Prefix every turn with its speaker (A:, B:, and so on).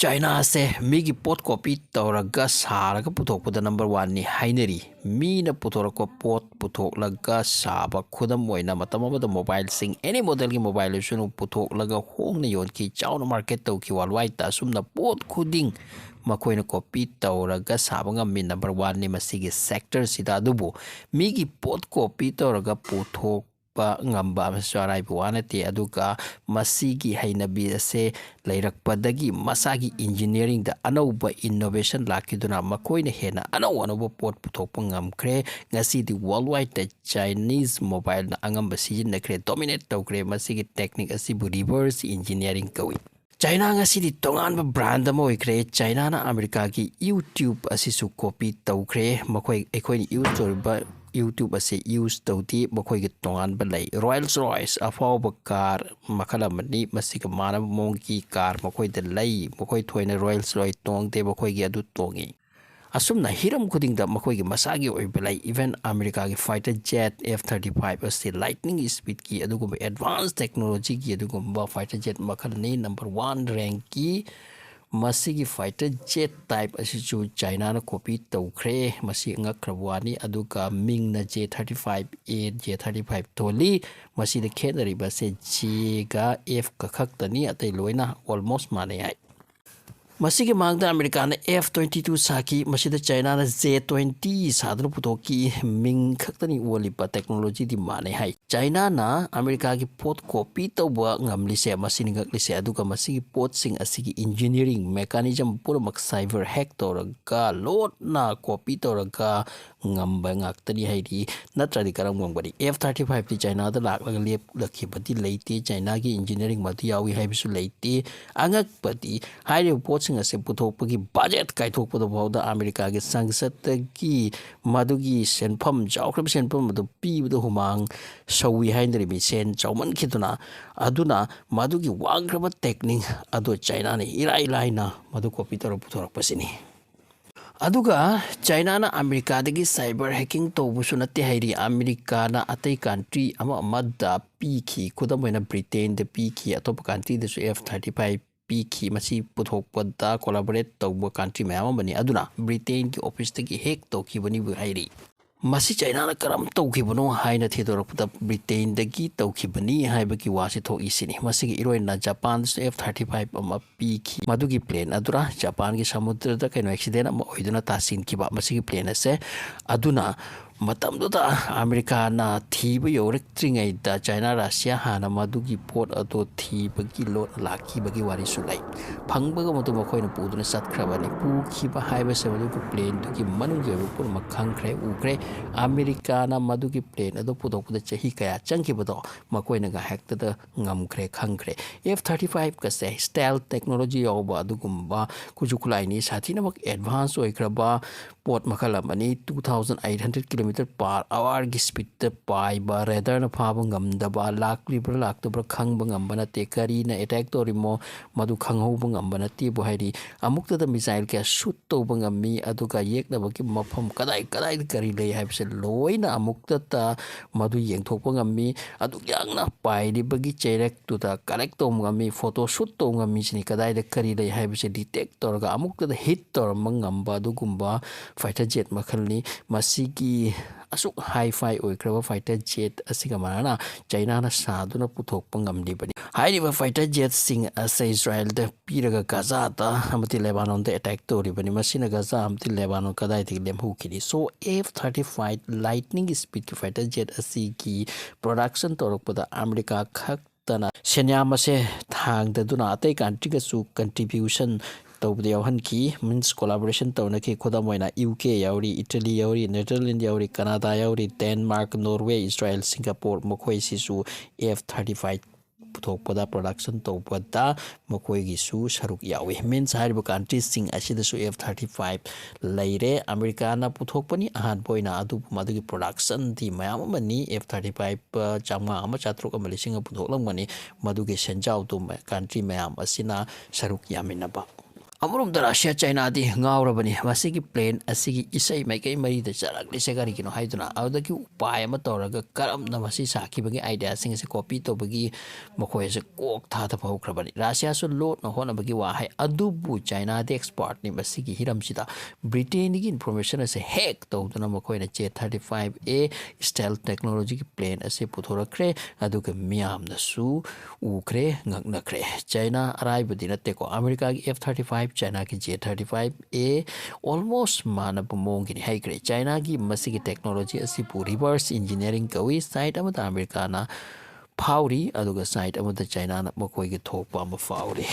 A: China se migi pot copy tauraga saraga puthokpada number 1 ni hainari mina puthorako pot puthoklaga saba khudam oina matam amada mobile sing any model ki mobile sunu puthoklaga hongna yonki chawna market tawki worldwide ta sumna pot khuding makoina copy tauraga saba ngam number 1 ni masigi sector sida dubu migi pot copy tauraga puthok ngamba masarai buanati aduga masigi hainabi ase leirakpadagi masagi engineering da anauba innovation lakiduna makoina hena anauba pot puthokpa ngamkre ngasi di worldwide the Chinese mobile na angamba sijin kre dominate tawkre masigi technique asibu reverse engineering kawi China ngasi di tongan ba brand mo ikre China na America ki YouTube asisu copy tawkre makoi ekoi use ba YouTube ase use tawti bakoi ge tongan ba lay Rolls Royce afau ba car makala mani masika mana mongi car makoi de lay makoi thoina Rolls Royce tong te bakoi ge adu tongi asumna hiram khuding da makoi ge masagi oi ba lay even America ge fighter jet F-35 ase lightning speed ki adu go advanced technology ki adu go fighter jet makala ni number 1 rank ki masigi fighter jet type asichu China na copy tawkre masi ngakrabwani aduga mingna J35A J35 toli masi de khenari ba se J ga F ka khaktani atai loina almost mane ai masigi mangda America na F-22 saki masida China na J-20 sadru putoki ming khaktani wolipa technology di mane hai China na America ki pot copy tawba ngamli se masini ngakli se aduga masigi pot sing asigi engineering mechanism pura mak cyber hack toraga lot na copy toraga ngamba ngaktani hairi natradi karang wangbari F-35 di China da laklaga lep lakhibati leite China ki engineering mati yawi haibisu leite angakpati hairi pot ase puthokpagi budget kaithokpada bawda America ge sangsat ki madugi senpham jawkrab senpham madu pibda humang sawi haindri mi sen chawman khiduna aduna madugi wangraba technique ado China ni irai laina madu copy tor puthorak pasini aduga China na America dagi cyber hacking tobusu nate hairi America na atai country ama amada piki kudamoina Britain de piki atop country de F-35 ki masi puthokpada collaborate tawba country mayam bani aduna Britain ki office ki hack tawki bani bu hairi masi China na karam tawki bano haina thedorapda Britain dagi tawki bani haiba ki wasi tho isini masi ki iroi na Japan F-35 ama ki madugi plane adura Japan ki samudra da kaino accident ama oiduna tasin ki ba masi ki plane ase aduna matam do da America na thiba yorek tringai da China Russia hana madugi port ado thiba ki lot laki bagi wari sulai phangba ga matu makhoi na puduna sat khrabani pu ki ba haiba se madu plane to ki manu ge pur makhang khre ukre America na madugi plane ado pudok puda chahi kaya changki bodo makhoi na ga hack da ngam khre khang khre F-35 ka se stealth technology yoba adu gumba kujukulai ni sathi na mak advance oi khraba port makala mani 2800 km/h gi speed ta pai ba radar na phaba ngamdaba lakli bra laktubra khangba ngambana te kari na attack to rimo madu khanghoba ngambana ti bu hairi amukta da missile ka shoot to bangami aduga yekna baki mafam kadai kari lei haibse loina amukta ta madu yengthokpa ngami adu yangna pai di bagi cherek tu ta correct to ngami photo shoot to ngami sini kadai da kari lei haibse detect to ga amukta da hit to mangamba du gumba fighter jet makhalni masigi asuk hi-fi oikraba fighter jet asiga manana China na saduna puthokpa ngamdi bani hairiba fighter jet sing asa Israel da piraga Gaza ta amati Lebanon da attack to ribani masina Gaza amti Lebanon kadai thik lem hukini so F-35 lightning speed fighter jet asigi production torokpada America khak tana senyamase thang da duna atai country ga su contribution tawbdi yawhan ki means collaboration tawna ki khoda moina UK yauri Italy yauri Netherlands yauri Canada yauri Denmark Norway Israel Singapore mokhoi sisu F-35 puthokpada production tawpada mokhoi gi su saruk yawi means hariba countries sing asida su F-35 leire America na puthokpani ahan boina adu madugi production di mayam mani F-35 chama ama chatruk ama lising puthoklang mani madugi senjau tu country mayam asina saruk yaminaba ꯑꯃꯔꯣꯝꯗ ꯔꯁꯤꯌꯥ ꯆꯥꯏꯅꯥꯗꯤ ꯉꯥꯎꯔꯕꯅꯤ ꯃꯁꯤꯒꯤ plan ꯑꯁꯤꯒꯤ ꯏꯁꯩ ꯃꯥꯏꯀꯩ ꯃꯔꯤꯗ ꯆꯠꯂꯛꯂꯤꯁꯦ ꯀꯔꯤꯒꯤꯅꯣ ꯍꯥꯏꯗꯨꯅ ꯑꯗꯨꯗꯒꯤ ꯎꯄꯥꯏ ꯑꯃ ꯇꯧꯔꯒ ꯀꯔꯝꯅ ꯃꯁꯤ ꯁꯥꯈꯤꯕꯒꯤ ꯑꯥꯏꯗꯤꯌꯥꯁꯤꯡ ꯑꯁꯤ ꯀꯣꯄꯤ ꯇꯧꯕꯒꯤ ꯃꯈꯣꯏ ꯑꯁꯤ ꯀꯣꯛ ꯊꯥꯗꯕ ꯍꯧꯈ꯭ꯔꯕꯅꯤ ꯔꯁꯤꯌꯥꯁꯨ ꯂꯣꯠꯅ ꯍꯣꯠꯅꯕꯒꯤ ꯋꯥꯍꯩ ꯑꯗꯨꯕꯨ ꯆꯥꯏꯅꯥꯗꯤ ꯑꯦꯛꯁꯄꯥꯔꯠꯅꯤ ꯃꯁꯤꯒꯤ ꯍꯤꯔꯝꯁꯤꯗ ꯕ꯭ꯔꯤꯇꯦꯟꯒꯤ ꯏꯟꯐꯣꯔꯃꯦꯁꯟ ꯑꯁꯤ ꯍꯦꯛ ꯇꯧꯗꯨꯅ ꯃꯈꯣꯏꯅ J-35A ꯁ꯭ꯇꯥꯏꯜ ꯇꯦꯛꯅꯣꯂꯣꯖꯤꯒꯤ ꯄ꯭ꯂꯦꯟ ꯑꯁꯤ ꯄꯨꯊꯣꯔꯛꯈ꯭ꯔꯦ ꯑꯗꯨꯒ ꯃꯤꯌꯥꯝꯅꯁꯨ ꯎꯈ꯭ꯔꯦ ꯉꯛꯅꯈ꯭ꯔꯦ ꯆꯥꯏꯅꯥ ꯑꯔꯥꯏꯕꯗꯤ ꯅꯠꯇꯦꯀꯣ ꯑꯃꯦꯔꯤꯀꯥꯒꯤ F-35 ꯆꯥꯏꯅꯥꯒꯤ J-35A ꯑꯣꯜꯃꯣꯁ ꯃꯥꯟꯅꯕ ꯃꯑꯣꯡꯒꯤꯅꯤ ꯍꯥꯏꯈ꯭ꯔꯦ ꯆꯥꯏꯅꯥꯒꯤ ꯃꯁꯤꯒꯤ ꯇꯦꯛꯅꯣꯂꯣꯖꯤ ꯑꯁꯤꯕꯨ ꯔꯤꯚꯔꯁ ꯏꯟꯖꯤꯅꯤꯌꯥꯔꯤꯡ ꯀꯧꯏ ꯁꯥꯏꯠ ꯑꯃꯗ ꯑꯃꯦꯔꯤꯀꯥꯅ ꯐꯥꯎꯔꯤ ꯑꯗꯨꯒ ꯁꯥꯏꯠ ꯑꯃꯗ ꯆꯥꯏꯅꯥꯅ ꯃꯈꯣꯏꯒꯤ ꯊꯣꯛꯄ ꯑꯃ ꯐꯥꯎꯔꯤ